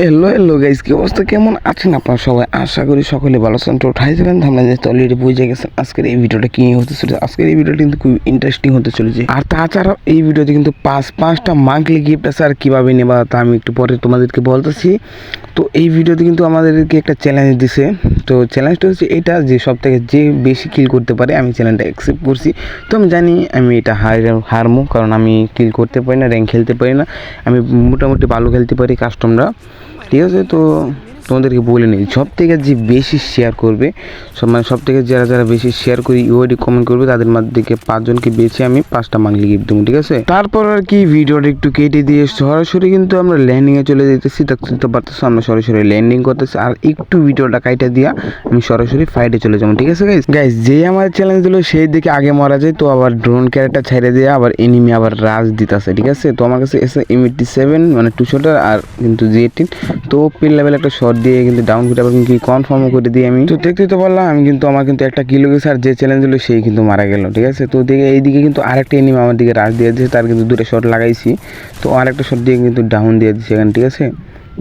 Hello guys, কি অবস্থা, কেমন আছেন আপনারা সবাই? আশা করি সকলে ভালো আছেন। তো উঠাইছিলেন আমরা যে অলরেডি বুঝে গেছেন আজকের এই ভিডিওটা কি হতে চলেছে। আজকের এই ভিডিওটা কিন্তু খুব ইন্টারেস্টিং হতে চলেছে। আর তাছাড়াও এই ভিডিওতে কিন্তু পাঁচটা মান্থলি গিফট আছে। আর কীভাবে নেবা তা আমি একটু পরে তোমাদেরকে বলতেছি। তো এই ভিডিওতে কিন্তু আমাদেরকে একটা চ্যালেঞ্জ দিছে। তো চ্যালেঞ্জটা হচ্ছে এটা যে সব থেকে যে বেশি কিল করতে পারে, আমি চ্যালেঞ্জটা অ্যাকসেপ্ট করছি। তো আমি জানি আমি এটা হারমো, কারণ আমি কিল করতে পারি না, র্যাঙ্ক খেলতে পারি না। আমি মোটামুটি ভালো খেলতে পারি কাস্টমরা, ঠিক আছে। তো তোমাদেরকে বলে নিই, সব থেকে যে বেশি শেয়ার করবে, সব থেকে যারা বেশি শেয়ার করে ইউআইডি কমেন্ট করবে তাদের মধ্যে 5জনকে বেছে আমি 5টা মান্থলি গিফট দেবো, ঠিক আছে। তারপর আর কি ভিডিওটা একটু কেটে দিয়ে সরাসরি কিন্তু আমরা ল্যান্ডিংয়ে চলে যেতেছি। দেখতে পারতেছি আমরা সরাসরি ল্যান্ডিং করতেছি। আর একটু ভিডিওটা কাইটা দিয়া আমি সরাসরি ফাইটে চলে যাবো, ঠিক আছে গাইস। যে আমার চ্যালেঞ্জ দিল সেই দিকে আগে মারা যায়, তো আবার ড্রোন ক্যারেক্টার ছেড়ে দিয়ে আবার এনিমি আবার রাজ দিতেছে, ঠিক আছে। তো আমার কাছে এসে M87 মানে 2 শটার আর কিন্তু G18, তো পিল লেভেল একটা শট দিয়ে কিন্তু ডাউন করে আবার কিন্তু কনফার্ম করে দিই আমি। তো দেখতে তো পারলাম আমি কিন্তু আমার কিন্তু একটা কিলো গেছে, আর যে চ্যালেঞ্জ হলো সেই কিন্তু মারা গেল, ঠিক আছে। তো দেখে এইদিকে কিন্তু আরেকটা এনিমি আমার দিকে রাশ দিয়ে দিয়েছে, তার কিন্তু 2টা শট লাগাইছি। তো আরেকটা শট দিয়ে কিন্তু ডাউন দিয়ে দিচ্ছি এখানে, ঠিক আছে।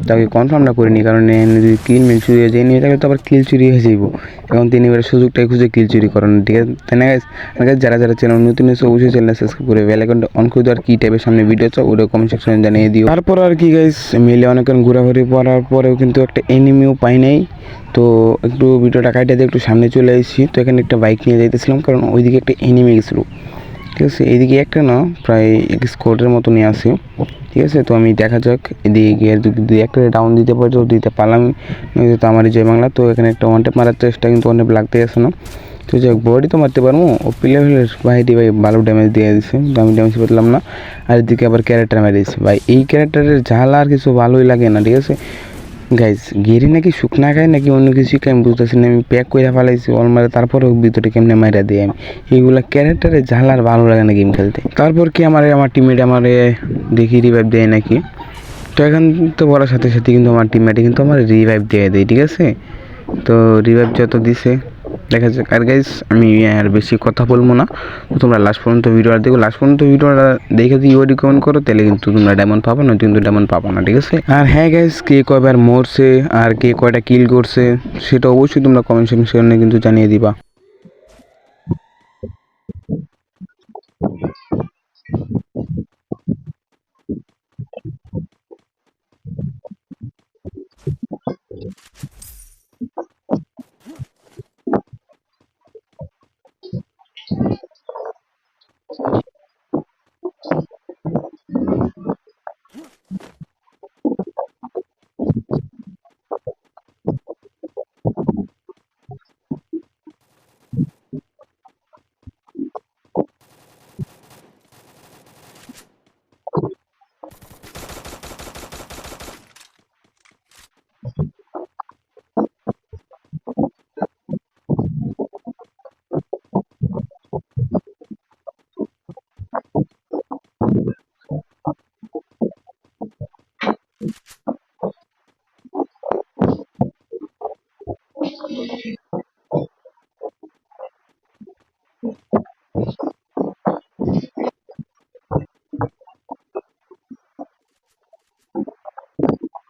তাকে কনফার্মটা করিনি, কারণ যদি কিল মিল চুরি হয়ে যায় নিয়ে থাকে তো আবার কিল চুরি হয়ে যাইব। এখন তিনি এবার সুযোগটাই খুঁজে কিল চুরি করানো, ঠিক আছে। তাই না গাইস? যারা চ্যানেল নতুন এসে অবশ্যই চ্যানেল সাবস্ক্রাইব করে বেল আইকনটা অন করে দিও। আর কি টাইপের সামনে ভিডিও চাও ওটা কমেন্ট সেকশনে জানিয়ে দিও। তারপর আর কি গাইস, মিলে অনেকক্ষণ ঘোরাঘুরি করার পরেও কিন্তু একটা এনিমিও পাই নাই। তো একটু ভিডিওটা কাটিয়ে দিয়ে একটু সামনে চলে এসেছি। তো এখানে একটা বাইক নিয়ে যাইতেছিলাম, কারণ ওইদিকে একটা এনিমি গেছিলো, ঠিক আছে। এইদিকে একটা না, প্রায় এক স্কোয়াডের মতো নিয়ে আসি, ঠিক আছে। তো আমি দেখা যাক এদিকে গিয়ে দুই একটা ডাউন দিতে পারি, তো দিতে পারলাম, তো আমারই জয় বাংলা। তো এখানে একটা ওয়ান টেপ মারার চেষ্টা, কিন্তু ওয়ান টেপ লাগতে আসে না। তো যাই হোক, বডি তো মারতে পারবো। ও প্লেয়ারের ভাইটি ভাই ভালো ড্যামেজ দিয়ে দিচ্ছে, তো আমি ড্যামেজ পেলাম না। আর এদিকে আবার ক্যারেক্টার মেরেছে ভাই, এই ক্যারেক্টারের ঝাল আর কিছু ভালোই লাগে না, ঠিক আছে গাইজ। গেরি নাকি শুকনা খায় নাকি অন্য কিছু আমি বুঝতেছি না। আমি প্যাক করে ফেলাইছি অল মারে, তারপরেও ভিতরে কেমনে মাইরা দিই আমি। এইগুলা ক্যারেক্টারে ঝাল আর ভালো লাগে না গেম খেলতে। তারপর কি আমার টিমমেট দেখি রিভাইভ দেয় নাকি। তো এখন তো বলার সাথে সাথে কিন্তু আমার টিমমেটে কিন্তু আমার রিভাইভ দিয়ে দেয়, ঠিক আছে। তো রিভাইভ যত দিছে দেখা যাক। আর গাইস আমি আর বেশি কথা বলবো না, তো তোমরা লাস্ট পর্যন্ত ভিডিওটা দেখো। লাস্ট পর্যন্ত ভিডিওটা দেখে যদি ইউআইডি কমেন্ট করো তাহলে কিন্তু তোমরা ডায়মন্ড পাবো না, কিন্তু ডায়মন্ড পাবো না, ঠিক আছে। আর হ্যাঁ গাইস, কে কয়বার মরছে আর কে কয়টা কিল করছে সেটা অবশ্যই তোমরা কমেন্ট সেকশনে কিন্তু জানিয়ে দিবা।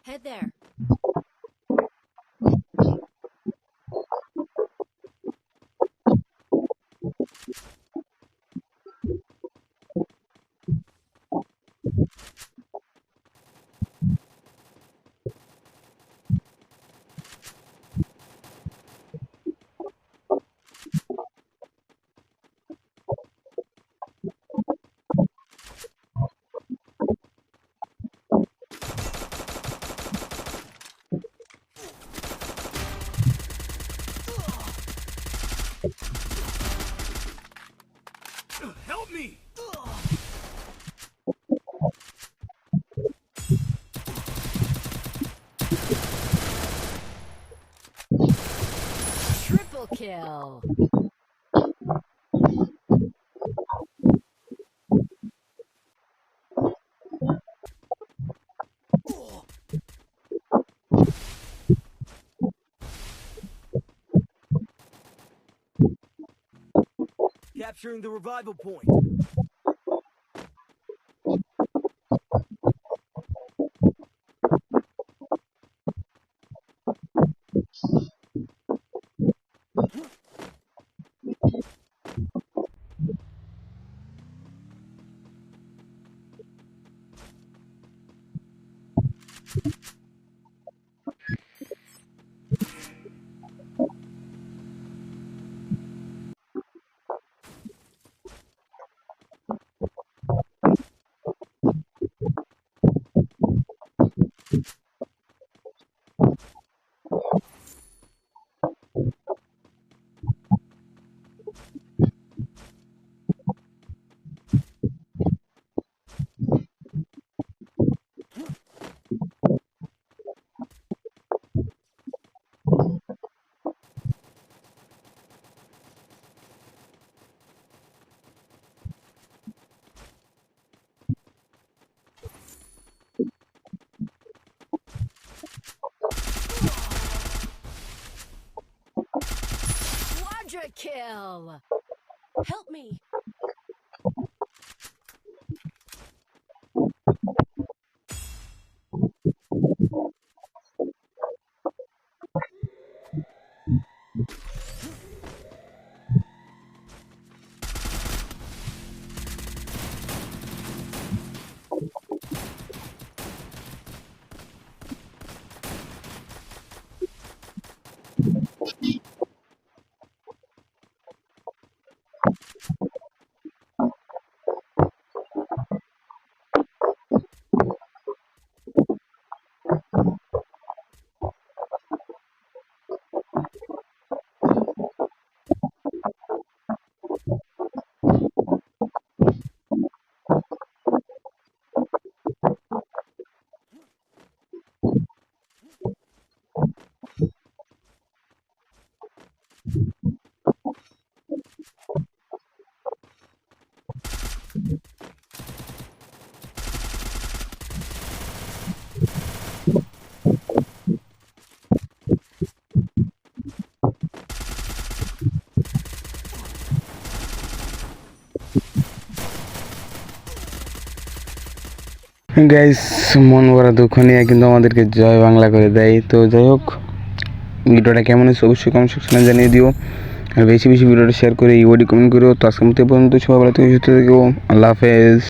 Head there. Help me! Triple kill. Capturing the revival point. Quadra kill. Help me. Guys, মন ভরা দুঃখ নিয়ে কিন্তু আমাদেরকে জয় বাংলা করে দেয়। তো যাই হোক, ভিডিওটা কেমন হয়েছে অবশ্যই কমেন্ট সেকশনে জানিয়ে দিও, আর বেশি বেশি ভিডিওটা শেয়ার করে ইউডি কমেন্ট করো। তো আজকের মতো এই পর্যন্ত, সবাই ভালো থেকো, সুস্থ থেকো, আল্লাহ হাফেজ।